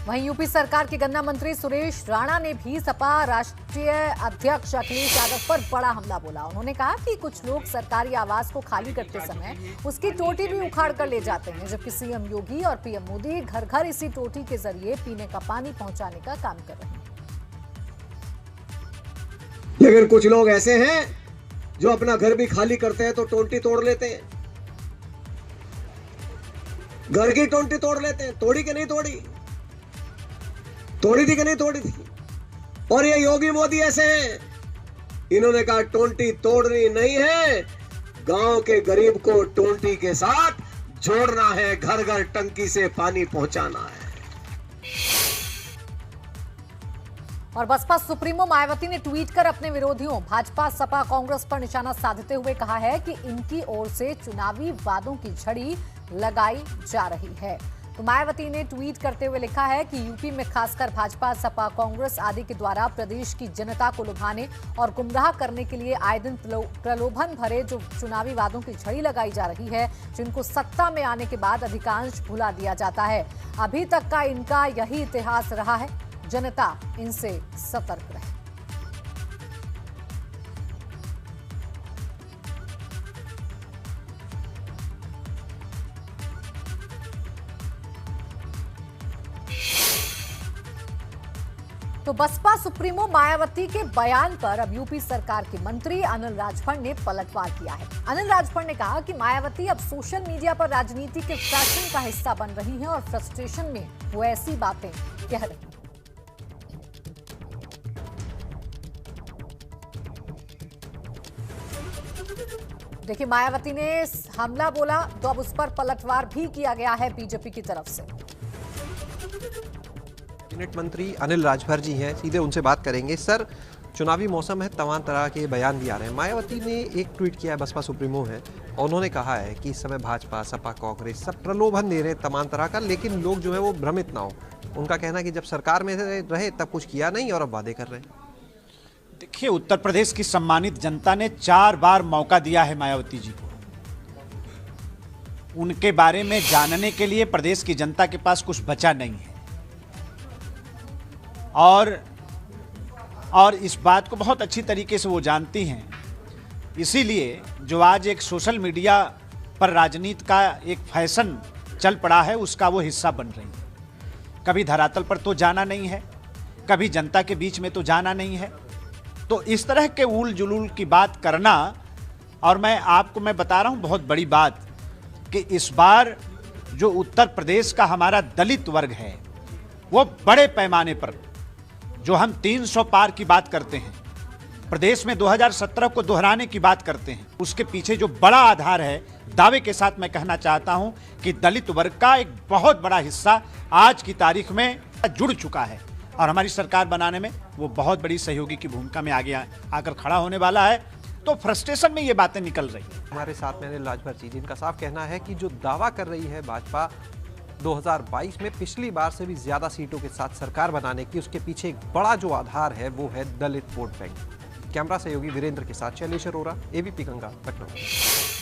वहीं यूपी सरकार के गन्ना मंत्री सुरेश राणा ने भी सपा राष्ट्रीय अध्यक्ष अखिलेश यादव पर बड़ा हमला बोला। उन्होंने कहा कि कुछ लोग सरकारी आवास को खाली करते समय उसकी टोटी भी उखाड़ कर ले जाते हैं, जबकि सीएम योगी और पीएम मोदी घर घर इसी टोटी के जरिए पीने का पानी पहुंचाने का काम कर रहे हैं। लेकिन कुछ लोग ऐसे हैं जो अपना घर भी खाली करते हैं तो टोटी तोड़ लेते हैं, घर की टोटी तोड़ लेते हैं। तोड़ी कि नहीं तोड़ी? तोड़ी थी कि नहीं तोड़ी थी? और ये योगी मोदी ऐसे हैं, इन्होंने कहा टोटी तोड़नी नहीं है, गांव के गरीब को टोटी के साथ जोड़ना है, घर घर टंकी से पानी पहुंचाना है। और बसपा सुप्रीमो मायावती ने ट्वीट कर अपने विरोधियों भाजपा, सपा, कांग्रेस पर निशाना साधते हुए कहा है कि इनकी ओर से चुनावी वादों की झड़ी लगाई जा रही है। तो मायावती ने ट्वीट करते हुए लिखा है कि यूपी में खासकर भाजपा, सपा, कांग्रेस आदि के द्वारा प्रदेश की जनता को लुभाने और गुमराह करने के लिए आए दिन प्रलोभन भरे जो चुनावी वादों की झड़ी लगाई जा रही है, जिनको सत्ता में आने के बाद अधिकांश भुला दिया जाता है। अभी तक का इनका यही इतिहास रहा है, जनता इनसे सतर्क रहे। तो बसपा सुप्रीमो मायावती के बयान पर अब यूपी सरकार के मंत्री अनिल राजभर ने पलटवार किया है। अनिल राजभर ने कहा कि मायावती अब सोशल मीडिया पर राजनीति के फैशन का हिस्सा बन रही हैं और फ्रस्ट्रेशन में वो ऐसी बातें कह रही हैं। देखिए, मायावती ने हमला बोला तो अब उस पर पलटवार भी किया गया है बीजेपी की तरफ से। कैबिनेट मंत्री अनिल राजभर जी हैं, सीधे उनसे बात करेंगे। सर, चुनावी मौसम है, तमाम तरह के बयान भी आ रहे हैं। मायावती ने एक ट्वीट किया है, बसपा सुप्रीमो है, और उन्होंने कहा है कि इस समय भाजपा, सपा, कांग्रेस सब प्रलोभन दे रहे हैं तमाम तरह का, लेकिन लोग जो है वो भ्रमित ना हो। उनका कहना है कि जब सरकार में रहे तब कुछ किया नहीं और अब वादे कर रहे हैं। देखिए, उत्तर प्रदेश की सम्मानित जनता ने 4 बार मौका दिया है मायावती जी को। उनके बारे में जानने के लिए प्रदेश की जनता के पास कुछ बचा नहीं है, और इस बात को बहुत अच्छी तरीके से वो जानती हैं। इसीलिए जो आज एक सोशल मीडिया पर राजनीति का एक फैशन चल पड़ा है, उसका वो हिस्सा बन रही है। कभी धरातल पर तो जाना नहीं है, कभी जनता के बीच में तो जाना नहीं है। तो इस तरह के उल जुलूल की बात करना, और मैं बता रहा हूं बहुत बड़ी बात, कि इस बार जो उत्तर प्रदेश का हमारा दलित वर्ग है, वो बड़े पैमाने पर, जो हम 300 पार की बात करते हैं, प्रदेश में 2017 को दोहराने की बात करते हैं, उसके पीछे जो बड़ा आधार है, दावे के साथ मैं कहना चाहता हूं कि दलित वर्ग का एक बहुत बड़ा हिस्सा आज की तारीख में जुड़ चुका है, और हमारी सरकार बनाने में वो बहुत बड़ी सहयोगी की भूमिका में आगे आकर खड़ा होने वाला है। तो फ्रस्ट्रेशन में ये बातें निकल रही है। हमारे साथ में अनिल राजभर जी, जिनका साफ कहना है कि जो दावा कर रही है भाजपा 2022 में पिछली बार से भी ज्यादा सीटों के साथ सरकार बनाने की, उसके पीछे एक बड़ा जो आधार है वो है दलित वोट बैंक। कैमरा सहयोगी वीरेंद्र के साथ शैलेश अरोरा, एबीपी गंगा, लखनऊ।